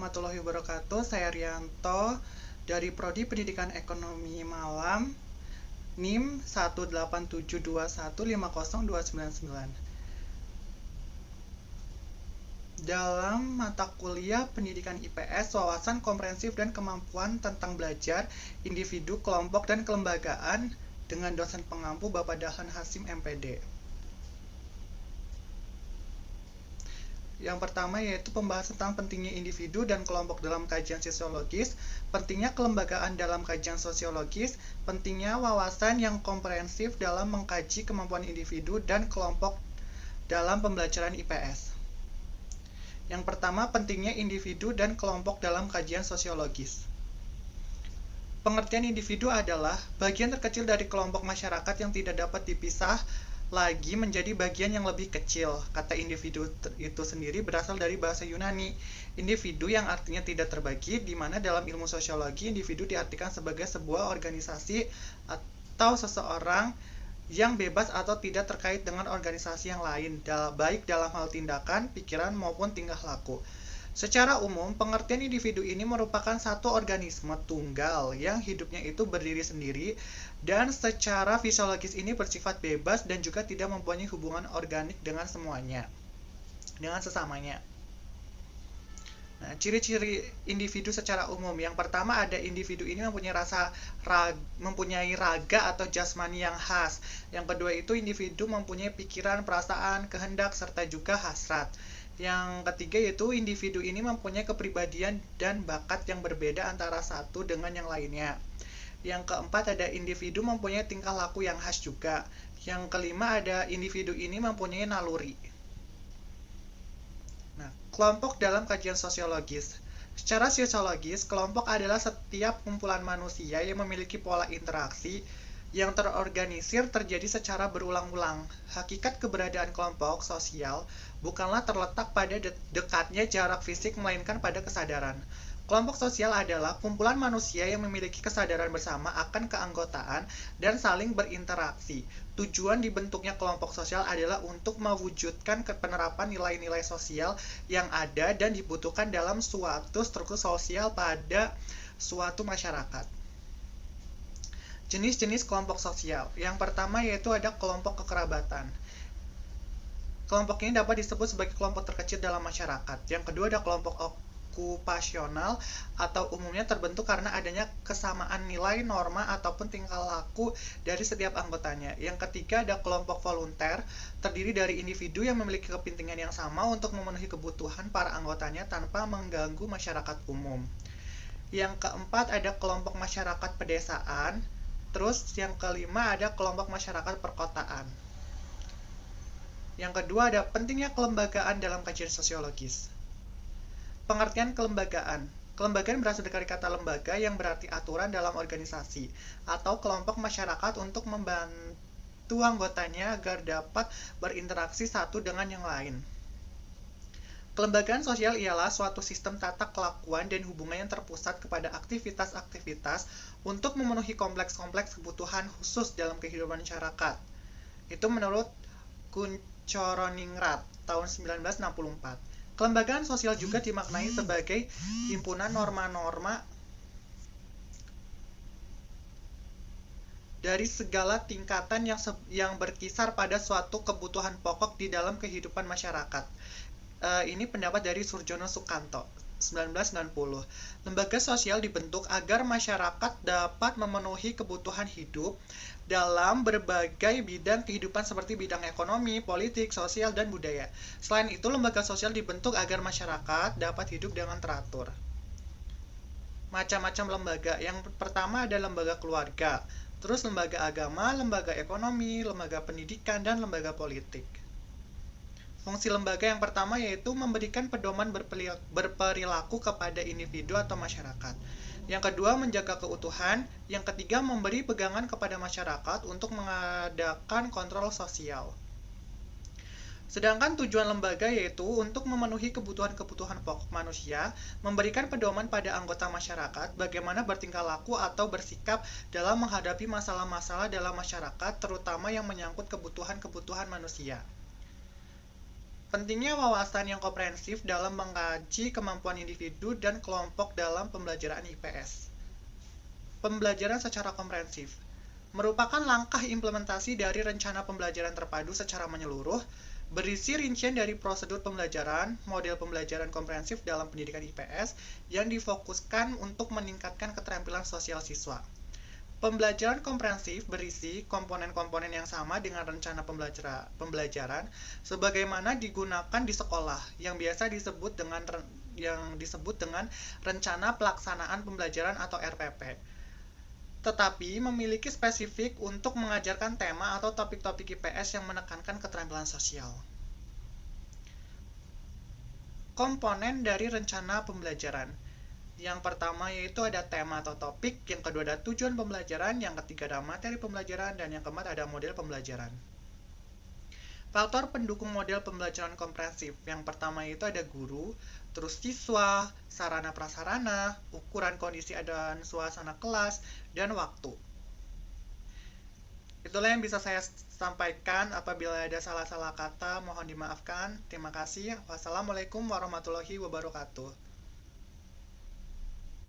Warahmatullahi wabarakatuh. Saya Rianto dari Prodi Pendidikan Ekonomi Malam, NIM 187215029. Dalam mata kuliah Pendidikan IPS, wawasan komprehensif dan kemampuan tentang belajar, individu, kelompok, dan kelembagaan dengan dosen pengampu Bapak Dahlan Hasim MPD. Yang pertama yaitu pembahasan tentang pentingnya individu dan kelompok dalam kajian sosiologis, pentingnya kelembagaan dalam kajian sosiologis, pentingnya wawasan yang komprehensif dalam mengkaji kemampuan individu dan kelompok dalam pembelajaran IPS. Yang pertama, pentingnya individu dan kelompok dalam kajian sosiologis. Pengertian individu adalah bagian terkecil dari kelompok masyarakat yang tidak dapat dipisah lagi menjadi bagian yang lebih kecil. Kata individu itu sendiri berasal dari bahasa Yunani. Individu yang artinya tidak terbagi, di mana dalam ilmu sosiologi individu diartikan sebagai sebuah organisasi atau seseorang yang bebas atau tidak terkait dengan organisasi yang lain, baik dalam hal tindakan, pikiran, maupun tingkah laku. Secara umum, pengertian individu ini merupakan satu organisme tunggal yang hidupnya itu berdiri sendiri dan secara fisiologis ini bersifat bebas dan juga tidak mempunyai hubungan organik dengan sesamanya. Nah, ciri-ciri individu secara umum. Yang pertama, ada individu ini mempunyai raga atau jasmani yang khas. Yang kedua itu individu mempunyai pikiran, perasaan, kehendak, serta juga hasrat. Yang ketiga yaitu individu ini mempunyai kepribadian dan bakat yang berbeda antara satu dengan yang lainnya. Yang keempat ada individu mempunyai tingkah laku yang khas juga. Yang kelima ada individu ini mempunyai naluri. Nah, kelompok dalam kajian sosiologis. Secara sosiologis, kelompok adalah setiap kumpulan manusia yang memiliki pola interaksi yang terorganisir terjadi secara berulang-ulang. Hakikat keberadaan kelompok sosial bukanlah terletak pada dekatnya jarak fisik, melainkan pada kesadaran. Kelompok sosial adalah kumpulan manusia yang memiliki kesadaran bersama akan keanggotaan dan saling berinteraksi. Tujuan dibentuknya kelompok sosial adalah untuk mewujudkan penerapan nilai-nilai sosial yang ada dan dibutuhkan dalam suatu struktur sosial pada suatu masyarakat. Jenis-jenis kelompok sosial. Yang pertama yaitu ada kelompok kekerabatan. Kelompok ini dapat disebut sebagai kelompok terkecil dalam masyarakat. Yang kedua ada kelompok okupasional atau umumnya terbentuk karena adanya kesamaan nilai, norma, ataupun tingkah laku dari setiap anggotanya. Yang ketiga ada kelompok volunter, terdiri dari individu yang memiliki kepentingan yang sama untuk memenuhi kebutuhan para anggotanya tanpa mengganggu masyarakat umum. Yang keempat ada kelompok masyarakat pedesaan. Terus yang kelima ada kelompok masyarakat perkotaan. Yang kedua ada pentingnya kelembagaan dalam kajian sosiologis. Pengertian kelembagaan. Kelembagaan berasal dari kata lembaga yang berarti aturan dalam organisasi atau kelompok masyarakat untuk membantu anggotanya agar dapat berinteraksi satu dengan yang lain. Kelembagaan sosial ialah suatu sistem tata kelakuan dan hubungan yang terpusat kepada aktivitas-aktivitas untuk memenuhi kompleks-kompleks kebutuhan khusus dalam kehidupan masyarakat. Itu menurut Kunchoroningrat tahun 1964. Kelembagaan sosial juga dimaknai sebagai himpunan norma-norma dari segala tingkatan yang berkisar pada suatu kebutuhan pokok di dalam kehidupan masyarakat. Ini pendapat dari Surjono Sukanto, 1990. Lembaga sosial dibentuk agar masyarakat dapat memenuhi kebutuhan hidup dalam berbagai bidang kehidupan seperti bidang ekonomi, politik, sosial, dan budaya. Selain itu, lembaga sosial dibentuk agar masyarakat dapat hidup dengan teratur. Macam-macam lembaga. Yang pertama ada lembaga keluarga, terus lembaga agama, lembaga ekonomi, lembaga pendidikan, dan lembaga politik. Fungsi lembaga yang pertama yaitu memberikan pedoman berperilaku kepada individu atau masyarakat. Yang kedua, menjaga keutuhan. Yang ketiga, memberi pegangan kepada masyarakat untuk mengadakan kontrol sosial. Sedangkan tujuan lembaga yaitu untuk memenuhi kebutuhan-kebutuhan pokok manusia, memberikan pedoman pada anggota masyarakat bagaimana bertingkah laku atau bersikap dalam menghadapi masalah-masalah dalam masyarakat, terutama yang menyangkut kebutuhan-kebutuhan manusia. Pentingnya wawasan yang komprehensif dalam mengkaji kemampuan individu dan kelompok dalam pembelajaran IPS. Pembelajaran secara komprehensif merupakan langkah implementasi dari rencana pembelajaran terpadu secara menyeluruh, berisi rincian dari prosedur pembelajaran, model pembelajaran komprehensif dalam pendidikan IPS yang difokuskan untuk meningkatkan keterampilan sosial siswa. Pembelajaran komprehensif berisi komponen-komponen yang sama dengan rencana pembelajaran sebagaimana digunakan di sekolah yang biasa disebut dengan rencana pelaksanaan pembelajaran atau RPP. Tetapi memiliki spesifik untuk mengajarkan tema atau topik-topik IPS yang menekankan keterampilan sosial. Komponen dari rencana pembelajaran. Yang pertama yaitu ada tema atau topik, yang kedua ada tujuan pembelajaran, yang ketiga ada materi pembelajaran, dan yang keempat ada model pembelajaran. Faktor pendukung model pembelajaran komprehensif. Yang pertama itu ada guru, terus siswa, sarana prasarana, ukuran kondisi dan suasana kelas, dan waktu. Itulah yang bisa saya sampaikan. Apabila ada salah-salah kata, mohon dimaafkan. Terima kasih. Wassalamualaikum warahmatullahi wabarakatuh.